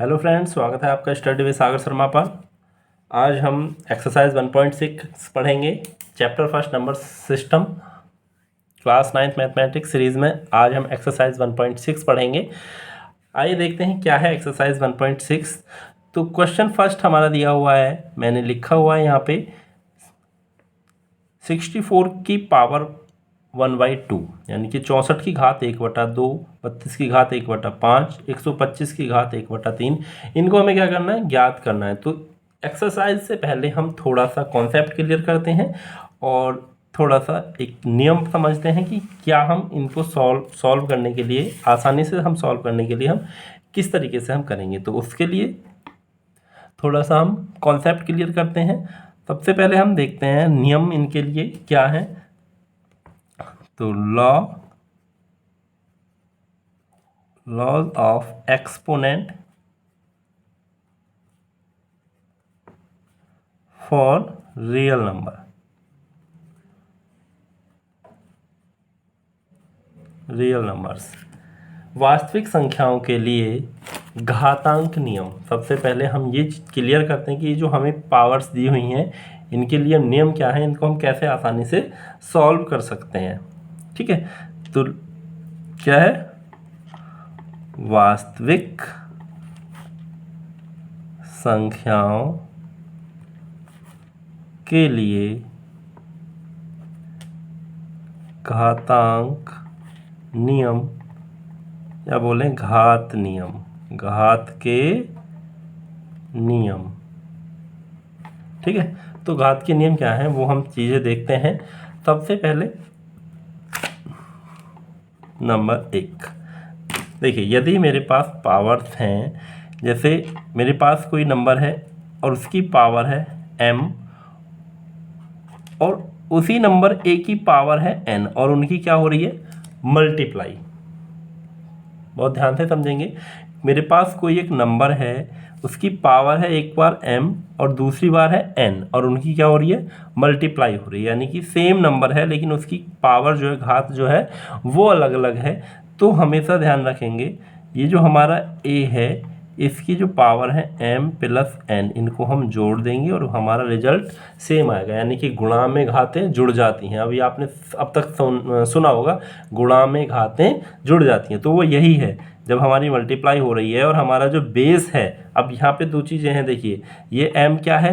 Hello friends, स्वागत है आपका स्टडी विद सागर शर्मा पर। आज हम एक्सरसाइज 1.6 पढ़ेंगे, chapter first number system, class 9th mathematics series में। आज हम एक्सरसाइज 1.6 पढ़ेंगे। आइए देखते हैं क्या है एक्सरसाइज 1.6। तो क्वेश्चन फर्स्ट हमारा दिया हुआ है, मैंने लिखा हुआ है यहाँ पे 64 की पावर 1/2 यानी कि 64 की घात 1/2, 32 की घात 1/5, 125 की घात 1/3। इनको हमें क्या करना है, ज्ञात करना है। तो एक्सरसाइज से पहले हम थोड़ा सा कॉन्सेप्ट क्लियर करते हैं और थोड़ा सा एक नियम समझते हैं कि क्या हम इनको सॉल्व करने के लिए, आसानी से हम सॉल्व करने के लिए हम किस तरीके से हम करेंगे। तो उसके लिए थोड़ा सा हम कॉन्सेप्ट क्लियर करते हैं। सबसे पहले हम देखते हैं नियम इनके लिए क्या है। तो laws of exponent for real number. Real numbers, वास्तविक संख्याओं के लिए घातांक नियम। सबसे पहले हम ये क्लियर करते हैं कि जो हमें पावर्स दी हुई हैं इनके लिए नियम क्या है, इनको हम कैसे आसानी से सॉल्व कर सकते हैं। ठीक है, तो क्या है, वास्तविक संख्याओं के लिए घातांक नियम, या बोलें घात नियम, घात के नियम। ठीक है, तो घात के नियम क्या है वो हम चीज़ें देखते हैं। सबसे पहले नंबर 1, देखिए यदि मेरे पास पावर्स हैं, जैसे मेरे पास कोई नंबर है और उसकी पावर है m और उसी नंबर a की पावर है n और उनकी क्या हो रही है, मल्टीप्लाई। बहुत ध्यान से समझेंगे। मेरे पास कोई एक नंबर है, उसकी पावर है एक बार m और दूसरी बार है n और उनकी क्या हो रही है, मल्टीप्लाई हो रही है। यानी कि सेम नंबर है लेकिन उसकी पावर जो है, घात जो है वो अलग अलग है। तो हमेशा ध्यान रखेंगे ये जो हमारा a है इसकी जो पावर है m प्लस n, इनको हम जोड़ देंगे और हमारा रिजल्ट सेम आएगा। यानी कि गुणा में घातें जुड़ जाती हैं। अभी आपने अब तक सुना होगा गुणा में घातें जुड़ जाती हैं, तो वो यही है जब हमारी मल्टीप्लाई हो रही है। और हमारा जो बेस है, अब यहाँ पे दो चीज़ें हैं, देखिए ये m क्या है,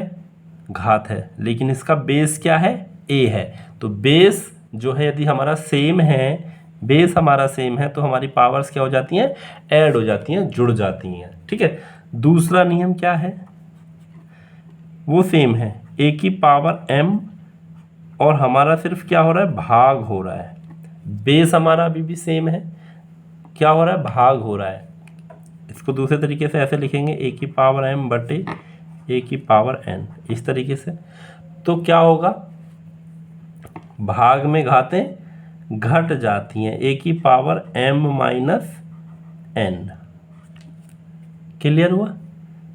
घात है, लेकिन इसका बेस क्या है, a है। तो बेस जो है यदि हमारा सेम है, बेस हमारा सेम है, तो हमारी पावर्स क्या हो जाती हैं, ऐड हो जाती हैं, जुड़ जाती हैं। ठीक है, दूसरा नियम क्या है, वो सेम है, a की पावर m और हमारा सिर्फ क्या हो रहा है, भाग हो रहा है। बेस हमारा अभी भी सेम है, क्या हो रहा है, भाग हो रहा है। इसको दूसरे तरीके से ऐसे लिखेंगे, a की पावर m बटे a की पावर n, इस तरीके से। तो क्या होगा, भाग में घातें घट जाती हैं, a की power m minus n। Clear हुआ,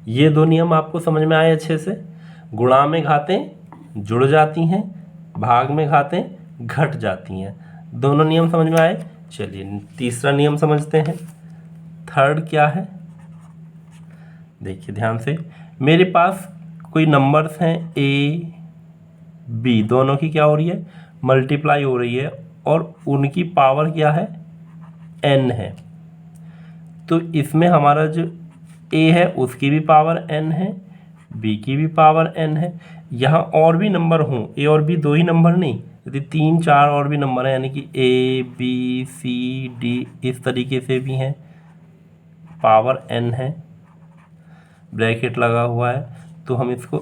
ये दो नियम आपको समझ में आए अच्छे से। गुणा में घातें जुड़ जाती हैं, भाग में घातें घट जाती हैं, दोनों नियम समझ में आए। चलिए तीसरा नियम समझते हैं। थर्ड क्या है, देखिए ध्यान से, मेरे पास कोई नंबर्स हैं a b, दोनों की क्या हो रही है, मल्टीप्लाई हो रही है और उनकी पावर क्या है, n है। तो इसमें हमारा जो a है उसकी भी पावर n है, b की भी पावर n है। यहाँ और भी नंबर हों, a और b दो ही नंबर नहीं, यदि 3 4 और भी नंबर हैं, यानी कि a b c d इस तरीके से भी हैं, पावर n है, ब्रैकेट लगा हुआ है, तो हम इसको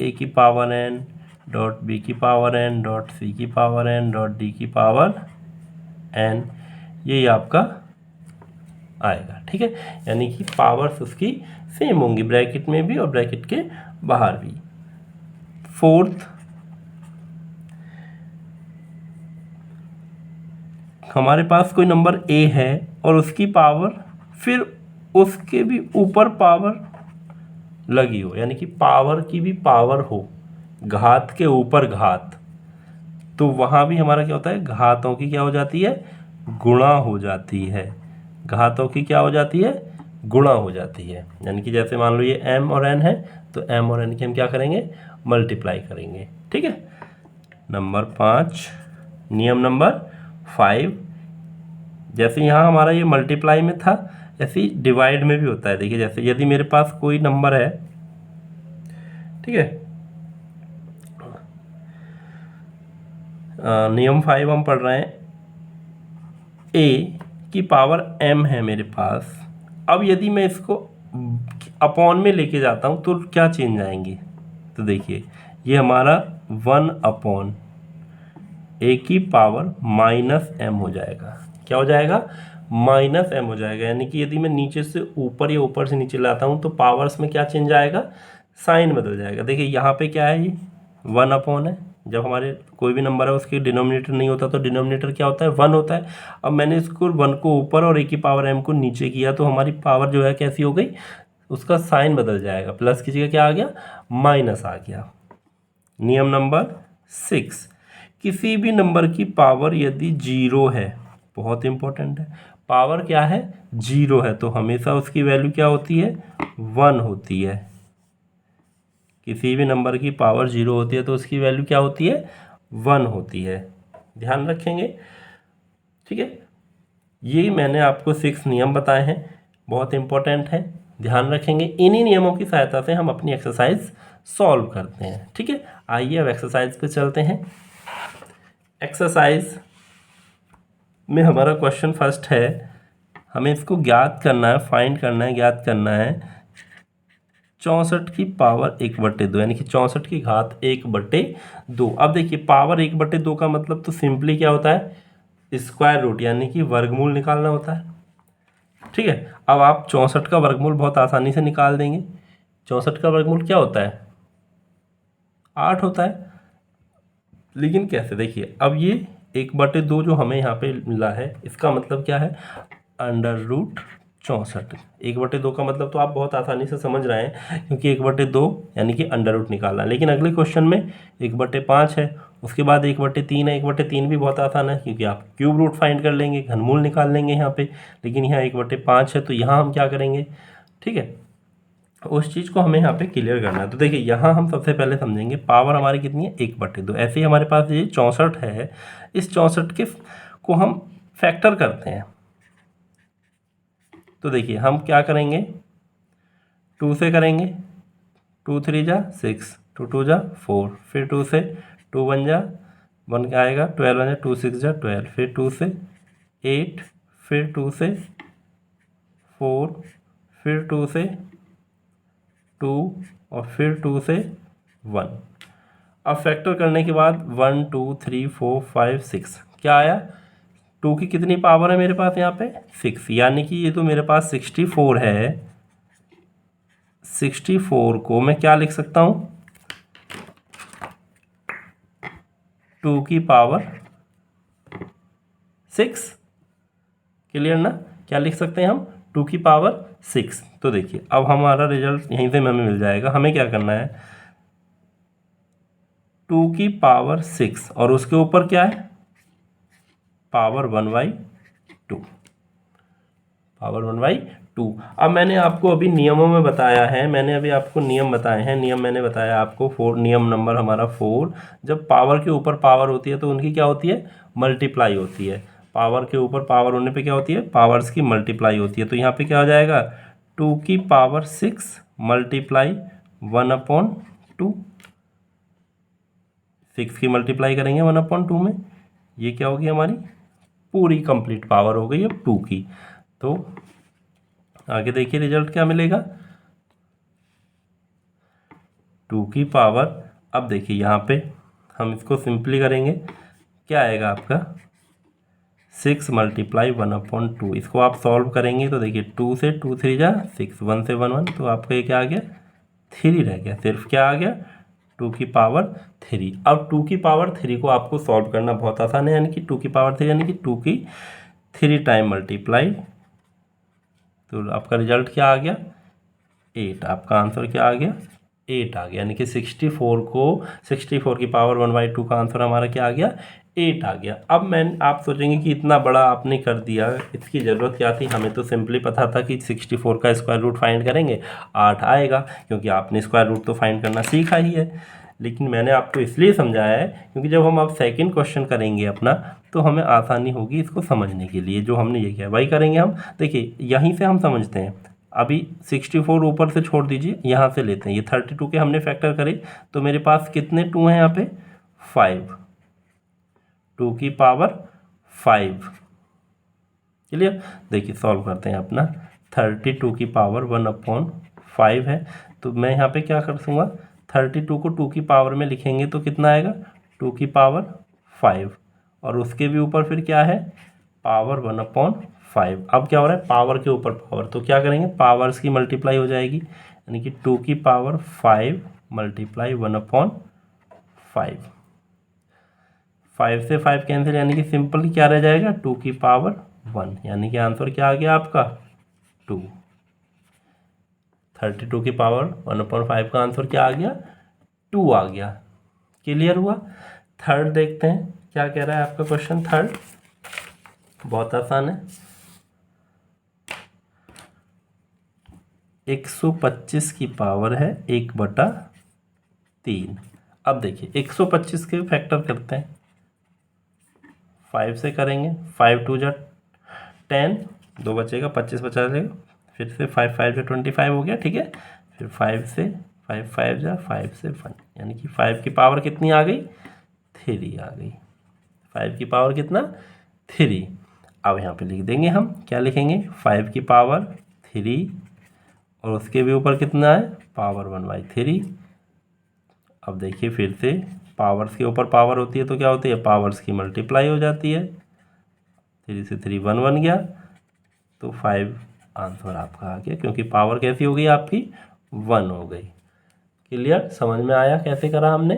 a की पावर n डॉट b की पावर n डॉट c की पावर n डॉट d की पावर n, ये आपका आएगा। ठीक है, यानी कि पावर्स उसकी सेम होंगी, ब्रैकेट में भी और ब्रैकेट के बाहर भी। फोर्थ, हमारे पास कोई नंबर a है और उसकी पावर, फिर उसके भी ऊपर पावर लगी हो, यानी कि पावर की भी पावर हो, घात के ऊपर घात, तो वहाँ भी हमारा क्या होता है, घातों की क्या हो जाती है, गुणा हो जाती है। घातों की क्या हो जाती है, गुणा हो जाती है। यानी कि जैसे मान लो ये m और n है, तो m और n की हम क्या करेंगे, मल्टीप्लाई करेंगे। ठीक है, नंबर 5। नियम नंबर 5, जैसे यहाँ हमारा ये मल्टीप्लाई में था, ऐसे ही डिवाइड में भी होता है। देखिए जैसे यदि मेरे पास कोई नंबर है, ठीक है, नियम 5 हम पढ़ रहे हैं, a की पावर m है मेरे पास। अब यदि मैं इसको अपॉन में लेके जाता हूँ तो क्या चेंज आएंगे, तो देखिए ये हमारा 1 a की पावर -m हो जाएगा। क्या हो जाएगा, -m हो जाएगा। यानी कि यदि मैं नीचे से ऊपर या ऊपर से नीचे लाता हूँ तो पावर्स में क्या चेंज आएगा, साइन बदल जाएगा। देखिए यहाँ पे क्या है, ये 1 है। जब हमारे कोई भी नंबर है उसके डिनोमिनेटर नहीं होता तो डिनोमिनेटर क्या होता है, 1 होता है। अब मैंने इसको 1 को ऊपर और a की पावर m को नीचे किया तो हमारी पावर जो है कैसी हो गई, उसका साइन बदल जाएगा, प्लस की जगह क्या आ गया, माइनस आ गया। नियम नंबर 6, किसी भी नंबर की पावर यदि 0 है, बहुत इंपॉर्टेंट है, पावर क्या है, 0 है, तो हमेशा उसकी वैल्यू क्या होती है, 1 होती है। किसी भी नंबर की पावर 0 होती है तो उसकी वैल्यू क्या होती है, 1 होती है। ध्यान रखेंगे। ठीक है, ये मैंने आपको 6 नियम बताए हैं, बहुत इंपॉर्टेंट है, ध्यान रखेंगे। इन्हीं नियमों की सहायता से हम अपनी एक्सरसाइज सॉल्व करते हैं। ठीक है, आइए अब एक्सरसाइज पे चलते हैं। एक्सरसाइज में हमारा क्वेश्चन फर्स्ट है, हमें इसको ज्ञात करना है, फाइंड करना है, ज्ञात करना है 64 की पावर 1/2, यानी कि 64 की घात 1/2। अब देखिए पावर 1/2 का मतलब तो सिंपली क्या होता है, स्क्वायर रूट, यानी कि वर्गमूल निकालना होता है। ठीक है, अब आप 64 का वर्गमूल बहुत आसानी से निकाल देंगे। 64 का वर्गमूल क्या होता है, 8 होता है। लेकिन कैसे, देखिए अब ये 1/2 जो हमें यहाँ पे मिला है, इसका मतलब क्या है, √64। 1/2 का मतलब तो आप बहुत आसानी से समझ रहे हैं, क्योंकि 1/2 यानी कि अंडर रूट निकालना। लेकिन अगले क्वेश्चन में 1/5 है, उसके बाद 1/3 है। 1/3 भी बहुत आसान है, क्योंकि आप क्यूब रूट फाइंड कर लेंगे, घनमूल निकाल लेंगे यहाँ पे। लेकिन यहाँ 1/5 है, तो यहाँ हम क्या करेंगे, ठीक है, उस चीज़ को हमें यहाँ पे क्लियर करना है। तो देखिए यहाँ हम सबसे पहले समझेंगे पावर हमारी कितनी है, 1/2। ऐसे ही हमारे पास ये 64 है, इस 64 के को हम फैक्टर करते हैं। तो देखिए हम क्या करेंगे, 2 से करेंगे, 2 3 जा 6, 2 2 जा 4, फिर 2 से 2 1 जा 1 क्या आएगा, 12 1 जा 2 6 जा 12, फिर 2 से 8, फिर 2 से 4, फिर 2 से 2 और फिर 2 से 1। अब फैक्टर करने के बाद 1 2 3 4 5 6 क्या आया, 2 की कितनी पावर है मेरे पास यहाँ पे, 6, यानी कि ये तो मेरे पास 64 है। 64 को मैं क्या लिख सकता हूँ, 2 की पावर 6। क्लियर ना, क्या लिख सकते हैं हम, 2 की पावर 6। तो देखिए अब हमारा रिजल्ट यहीं से हमें मिल जाएगा। हमें क्या करना है, 2 की पावर 6 और उसके ऊपर क्या है, पावर 1/2, पावर 1/2। अब मैंने आपको अभी नियमों में बताया है, मैंने अभी आपको नियम बताए हैं। नियम मैंने बताया आपको 4, नियम नंबर हमारा 4, जब पावर के ऊपर पावर होती है तो उनकी क्या होती है, मल्टीप्लाई होती है। पावर के ऊपर पावर होने पे क्या होती है, पावर्स की मल्टीप्लाई होती है। तो यहाँ पे क्या हो जाएगा, 2 की पावर 6 मल्टीप्लाई 1/2। 6 की मल्टीप्लाई करेंगे 1/2 में, ये क्या होगी, हमारी पूरी कंप्लीट पावर हो गई अब 2 की। तो आगे देखिए रिजल्ट क्या मिलेगा, 2 की पावर, अब देखिए यहाँ पे हम इसको सिंपली करेंगे, क्या आएगा आपका 6 मल्टीप्लाई 1/2। इसको आप सॉल्व करेंगे तो देखिए 2 से 2 3 जा 6, 1 से 1 1, तो आपका ये क्या आ गया, 3 रह गया, सिर्फ क्या आ गया, 2 की पावर 3। अब 2 की पावर 3 को आपको सॉल्व करना बहुत आसान है, यानी कि 2 की पावर 3 यानी कि 2 की 3 टाइम मल्टीप्लाई, तो आपका रिजल्ट क्या आ गया, 8। आपका आंसर क्या आ गया, 8 आ गया। यानी कि 64 की पावर 1/2 का आंसर हमारा क्या आ गया, 8 आ गया। अब आप सोचेंगे कि इतना बड़ा आपने कर दिया, इसकी ज़रूरत क्या थी? हमें तो सिंपली पता था कि 64 का स्क्वायर रूट फाइंड करेंगे 8 आएगा, क्योंकि आपने स्क्वायर रूट तो फाइंड करना सीखा ही है। लेकिन मैंने आपको इसलिए समझाया है क्योंकि जब हम अब सेकंड क्वेश्चन करेंगे अपना, तो हमें आसानी होगी इसको समझने के लिए। जो हमने ये किया वही करेंगे हम। देखिए यहीं से हम समझते हैं। अभी 64 ऊपर से छोड़ दीजिए, यहाँ से लेते हैं। ये 32 के हमने फैक्टर करे, तो मेरे पास कितने 2 हैं यहाँ पे? 5, 2 की पावर 5। क्लियर? देखिए सॉल्व करते हैं अपना। 32 की पावर 1/5 है, तो मैं यहाँ पे क्या कर दूँगा? 32 को 2 की पावर में लिखेंगे तो कितना आएगा? 2 की पावर 5, और उसके भी ऊपर फिर क्या है? पावर 1/5। अब क्या हो रहा है? पावर के ऊपर पावर, तो क्या करेंगे? पावर्स की मल्टीप्लाई हो जाएगी, यानी कि 2 की पावर 5 मल्टीप्लाई 1/5। 5 से 5 कैंसिल, यानी कि सिंपल क्या रह जाएगा? 2 की पावर 1, यानी कि आंसर क्या आ गया आपका? 2। 32 की पावर 1/5 का आंसर क्या आ गया? 2 आ गया। क्लियर हुआ? थर्ड देखते हैं क्या कह रहा है आपका क्वेश्चन। थर्ड बहुत आसान है। 125 की पावर है 1/3। अब देखिए 125 के फैक्टर करते हैं, 5 से करेंगे। 5 2 जा 10, 2 बचेगा, 25 बचा जाएगा। फिर से 5 5 से 25 हो गया, ठीक है। फिर 5 से 5 5 जा 5 से 1, यानी कि 5 की पावर कितनी आ गई? 3 आ गई। 5 की पावर कितना? 3। अब यहाँ पे लिख देंगे हम, क्या लिखेंगे? 5 की पावर 3, और उसके भी ऊपर कितना है? पावर 1/3। अब देखिए फिर से पावर्स के ऊपर पावर होती है तो क्या होती है? पावर्स की मल्टीप्लाई हो जाती है। 3 से 3 1 बन गया, तो 5 आंसर आपका आ गया, क्योंकि पावर कैसी हो गई आपकी? 1 हो गई। क्लियर? समझ में आया कैसे करा हमने?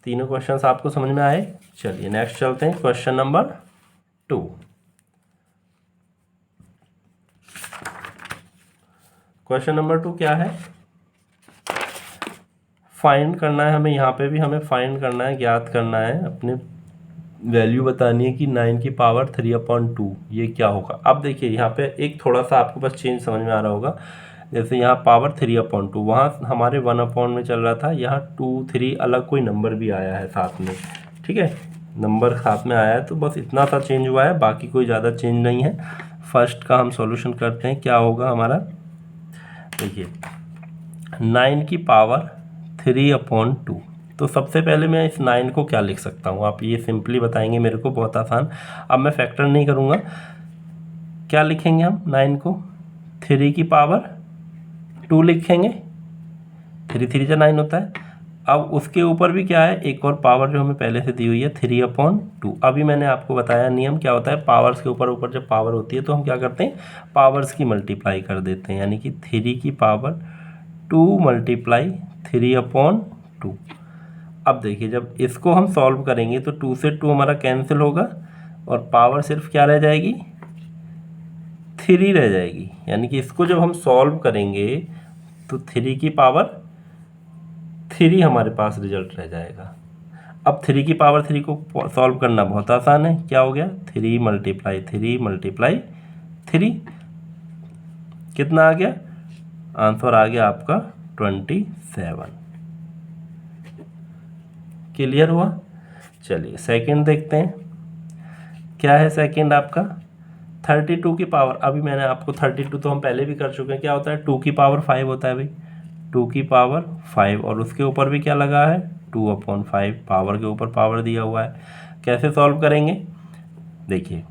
तीनों क्वेश्चंस आपको समझ में आए? चलिए नेक्स्ट चलते हैं, क्वेश्चन नंबर 2। क्वेश्चन नंबर 2 क्या है? फाइंड करना है हमें। यहाँ पे भी हमें फाइंड करना है, ज्ञात करना है, अपने वैल्यू बतानी है कि 9 की पावर 3/2 ये क्या होगा। अब देखिए यहाँ पे एक थोड़ा सा आपको बस चेंज समझ में आ रहा होगा। जैसे यहाँ पावर 3/2, वहाँ हमारे 1 में चल रहा था, यहाँ 2 3 अलग कोई नंबर भी आया है साथ में, ठीक है। नंबर साथ में आया है, तो बस इतना सा चेंज हुआ है, बाकी कोई ज़्यादा चेंज नहीं है। फर्स्ट का हम सॉल्यूशन करते हैं, क्या होगा हमारा? देखिए 9 की पावर 3/2, तो सबसे पहले मैं इस 9 को क्या लिख सकता हूँ? आप ये सिंपली बताएंगे मेरे को, बहुत आसान। अब मैं फैक्टर नहीं करूँगा, क्या लिखेंगे हम 9 को? 3 की पावर 2 लिखेंगे, 3 3 जा 9 होता है। अब उसके ऊपर भी क्या है? एक और पावर जो हमें पहले से दी हुई है, 3/2। अभी मैंने आपको बताया नियम क्या होता है, पावर्स के ऊपर ऊपर जब पावर होती है तो हम क्या करते हैं? पावर्स की मल्टीप्लाई कर देते हैं, यानी कि 3 की पावर 2 मल्टीप्लाई 3/2। अब देखिए जब इसको हम सॉल्व करेंगे तो 2 से 2 हमारा कैंसिल होगा, और पावर सिर्फ क्या रह जाएगी? 3 रह जाएगी। यानी कि इसको जब हम सॉल्व करेंगे तो 3 की पावर 3 हमारे पास रिजल्ट रह जाएगा। अब 3 की पावर 3 को सॉल्व करना बहुत आसान है। क्या हो गया? 3 मल्टीप्लाई 3 मल्टीप्लाई 3, कितना आ गया? आंसर आ गया आपका 27। क्लियर हुआ? चलिए सेकंड देखते हैं, क्या है सेकंड आपका? 32 की पावर, अभी मैंने आपको 32 तो हम पहले भी कर चुके हैं। क्या होता है? 2 की पावर 5 होता है भाई, 2 की पावर 5, और उसके ऊपर भी क्या लगा है? 2/5, पावर के ऊपर पावर दिया हुआ है। कैसे सॉल्व करेंगे? देखिए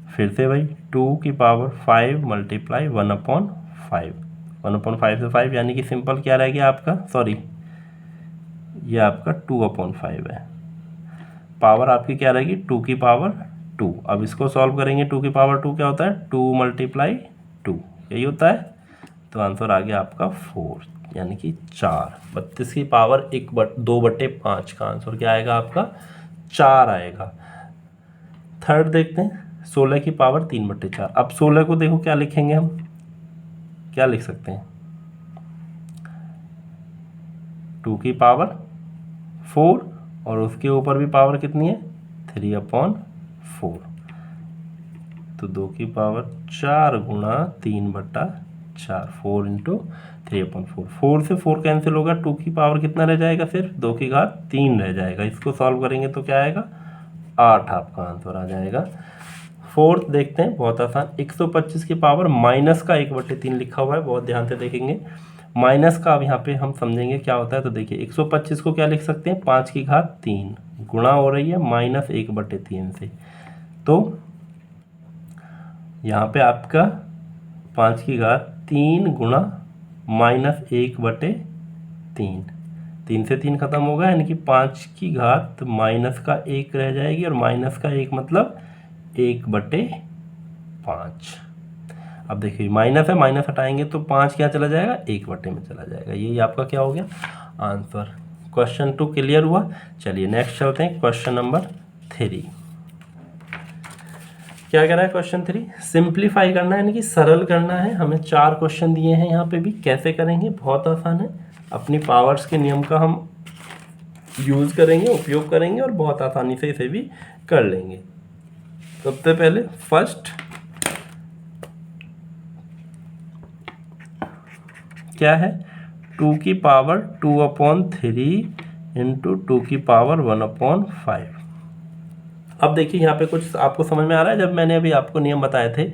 फिर से भाई 2 की पावर 5 मल्टीप्लाई 1/5, 1/5 से 5, यानी कि सिंपल क्या रह गया आपका? सॉरी, ये आपका 2/5 है। पावर आपकी क्या रहेगी? 2 की पावर 2। अब इसको सॉल्व करेंगे, 2 की पावर 2 क्या होता है? 2 मल्टीप्लाई 2, यही होता है। तो आंसर आ गया आपका 4, यानी कि 4। 32 की पावर 2/5 का आंसर क्या आएगा आपका? 4 आएगा। थर्ड देखते हैं, 16 की पावर 3/4। अब 16 को देखो क्या लिखेंगे हम, क्या लिख सकते हैं? 2 की पावर 4, और उसके ऊपर भी पावर कितनी है? 3/4, तो 2 की पावर 4 गुणा 3/4, 4 इंटू 3/4। 4 से 4 कैंसिल होगा, 2 की पावर कितना रह जाएगा, सिर्फ 2 की घात 3 रह जाएगा। इसको सॉल्व करेंगे तो क्या आएगा, 8 आपका आंसर आ जाएगा। फोर्थ देखते हैं, बहुत आसान, 125 की पावर माइनस का 1/3 लिखा हुआ है, बहुत ध्यान से देखेंगे। माइनस का अब यहाँ पे हम समझेंगे क्या होता है। तो देखिए 125 को क्या लिख सकते हैं, 5 की घात 3 गुणा हो रही है माइनस 1/3 से, तो यहाँ पे आपका 5 की घात 3 गुणा माइनस 1/3, 3 से 3 खत्म होगा, यानी कि 5 की घात माइनस का 1 रह जाएगी, और माइनस का 1 मतलब 1/5। अब देखिए माइनस है, माइनस हटाएंगे तो 5 क्या चला जाएगा, 1/में चला जाएगा। यही आपका क्या हो गया, आंसर। क्वेश्चन 2 क्लियर हुआ। चलिए नेक्स्ट चलते हैं, क्वेश्चन नंबर 3। क्या कह रहा है क्वेश्चन 3, सिंप्लीफाई करना है, यानी कि सरल करना है। हमें 4 क्वेश्चन दिए हैं यहाँ पे भी। कैसे करेंगे, बहुत आसान है, अपनी पावर्स के नियम का हम यूज करेंगे, उपयोग करेंगे, और बहुत आसानी से इसे भी कर लेंगे। सबसे पहले फर्स्ट क्या है, 2 की पावर 2/3 इंटू 2 की पावर 1/5। अब देखिए यहाँ पे कुछ आपको समझ में आ रहा है। जब मैंने अभी आपको नियम बताए थे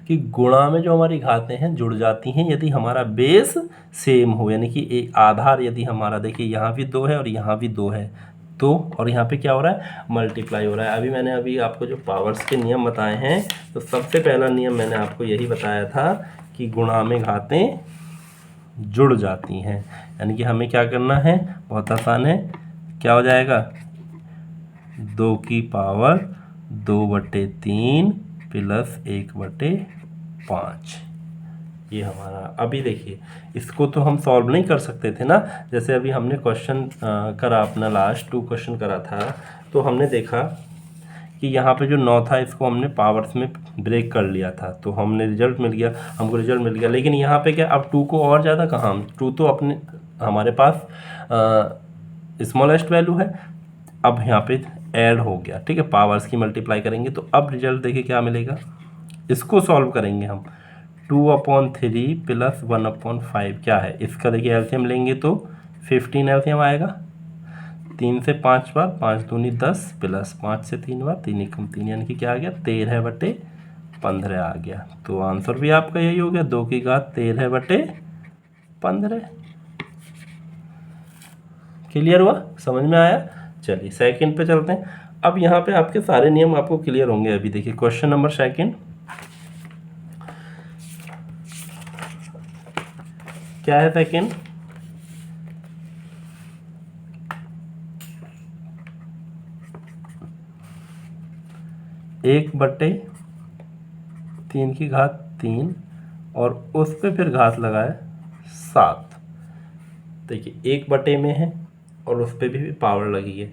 कि गुणा में जो हमारी घातें हैं जुड़ जाती हैं यदि हमारा बेस सेम हो, यानी कि एक आधार यदि हमारा, देखिए यहाँ भी 2 है और यहाँ भी 2 है, तो और यहाँ पे क्या हो रहा है, मल्टीप्लाई हो रहा है। मैंने अभी आपको जो पावर्स के नियम बताए हैं, तो सबसे पहला नियम मैंने आपको यही बताया था कि गुणा में घातें जुड़ जाती हैं, यानी कि हमें क्या करना है, बहुत आसान है, क्या हो जाएगा, 2 की पावर 2/3 प्लस 1/5, ये हमारा। अभी देखिए इसको तो हम सॉल्व नहीं कर सकते थे ना, जैसे अभी हमने क्वेश्चन करा अपना लास्ट 2 क्वेश्चन करा था, तो हमने देखा कि यहाँ पे जो 9 था इसको हमने पावर्स में ब्रेक कर लिया था, तो हमने रिजल्ट मिल गया, हमको रिजल्ट मिल गया। लेकिन यहाँ पे क्या, अब 2 को और ज़्यादा कहाँ, 2 तो अपने हमारे पास स्मॉलेस्ट वैल्यू है, अब यहाँ पे ऐड हो गया, ठीक है, पावर्स की मल्टीप्लाई करेंगे तो अब रिजल्ट देखिए क्या मिलेगा। इसको सॉल्व करेंगे हम, 2/3 प्लस 1/5 क्या है, इसका देखिए एलसीएम लेंगे तो 15 एलसीएम आएगा। 3 से 5 बार, 5 दूनी 10 प्लस 5 से 3 बार, 3 एकम 3, यानी कि क्या आ गया, 13/15 आ गया। तो आंसर भी आपका यही हो गया, 2 की घात 13/15। क्लियर हुआ, समझ में आया। चलिए सेकंड पे चलते हैं। अब यहाँ पे आपके सारे नियम आपको क्लियर होंगे। अभी देखिए क्वेश्चन नंबर सेकंड क्या है, सेकंड 1/3 की घात 3 और उस पे फिर घात लगाए 7। देखिए 1 में है और उस पे भी पावर लगी है,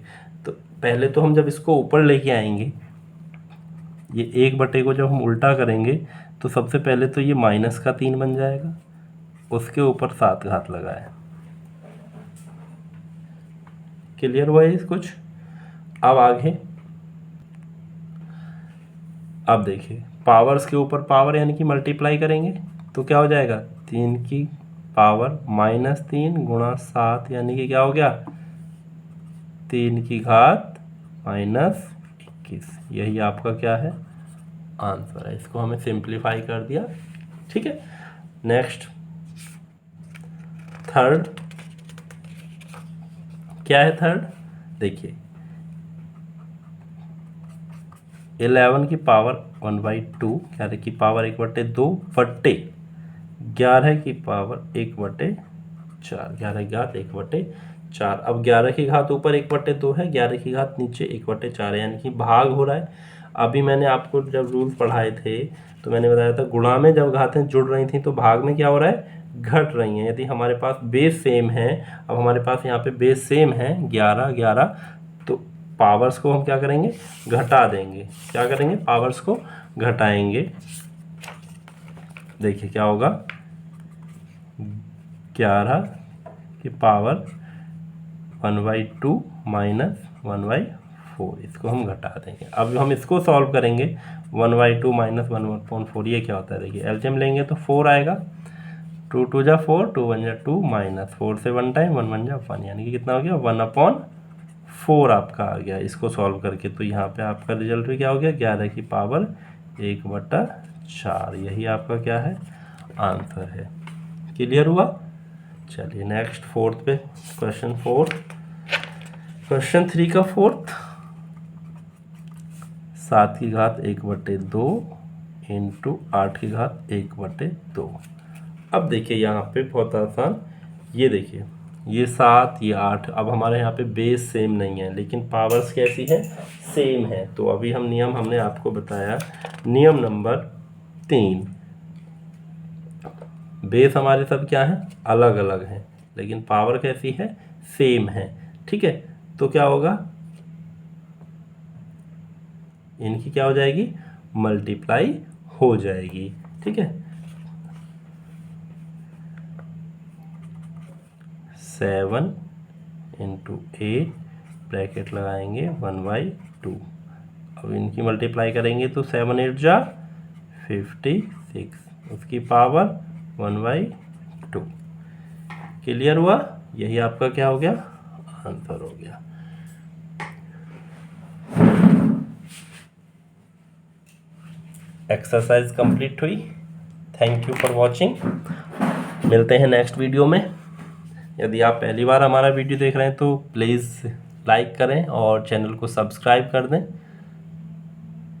तो पहले तो हम जब इसको ऊपर लेके आएंगे, ये 1 को जब हम उल्टा करेंगे तो सबसे पहले तो ये -3 बन जाएगा, उसके ऊपर 7 घात लगाए। क्लियर हुआ है कुछ। अब आगे, अब देखिए पावर्स के ऊपर पावर यानी कि मल्टीप्लाई करेंगे तो क्या हो जाएगा, 3 की पावर -3 गुणा 7, यानी कि क्या हो गया, 3 की घात -21। यही आपका क्या है, आंसर है। इसको हमें सिंप्लीफाई कर दिया, ठीक है। नेक्स्ट थर्ड क्या है, थर्ड देखिए 11 की पावर 1/2, 11 की पावर 1/2 बट्टे 11 की पावर 1/4, 11 की घात 1/4। अब 11 की घात ऊपर 1/2 है, 11 की घात नीचे 1/4 है, यानी कि भाग हो रहा है। अभी मैंने आपको जब रूल पढ़ाए थे तो मैंने बताया था गुणा में जब घातें जुड़ रही थी तो भाग में क्या हो रहा है, घट रही हैं। यदि हमारे पास बेस सेम है, अब हमारे पास यहाँ पे बेस सेम है 11 11, तो पावर्स को हम क्या करेंगे, घटा देंगे। क्या करेंगे, पावर्स को घटाएंगे। देखिए क्या होगा, 11 की पावर 1/2 -1/4, 4, इसको हम घटा देंगे। अब हम इसको सॉल्व करेंगे 1/2 माइनस 1/4, ये क्या होता है देखिए, एलसीएम लेंगे तो 4 आएगा, 2 2 जा 4, 2 1 जा 2 माइनस 4 से 1 टाइम 1 1 जा 1, यानी कि कितना हो गया 1/4 आपका आ गया इसको सॉल्व करके। तो यहाँ पे आपका रिजल्ट भी क्या हो गया 11 की पावर 1/4, यही आपका क्या है आंसर है। क्लियर हुआ? चलिए नेक्स्ट फोर्थ पे, क्वेश्चन 3 का फोर्थ, 7 की घात 1/2 इंटू 8 की घात 1/2। अब देखिए यहाँ पे बहुत आसान, ये देखिए ये 7 ये 8, अब हमारे यहाँ पे बेस सेम नहीं है लेकिन पावर्स कैसी है सेम है। तो अभी हम नियम हमने आपको बताया, नियम नंबर 3, बेस हमारे सब क्या है अलग अलग हैं लेकिन पावर कैसी है सेम है, ठीक है। तो क्या होगा, इनकी क्या हो जाएगी मल्टीप्लाई हो जाएगी, ठीक है। 7 इंटू 8 ब्रैकेट लगाएंगे 1/2, अब इनकी मल्टीप्लाई करेंगे तो 7 8 जा 56, उसकी पावर 1/2। क्लियर हुआ? यही आपका क्या हो गया आंसर हो गया। एक्सरसाइज कंप्लीट हुई। Thank you for watching. मिलते हैं नेक्स्ट वीडियो में। यदि आप पहली बार हमारा वीडियो देख रहे हैं तो प्लीज़ लाइक करें और चैनल को सब्सक्राइब कर दें।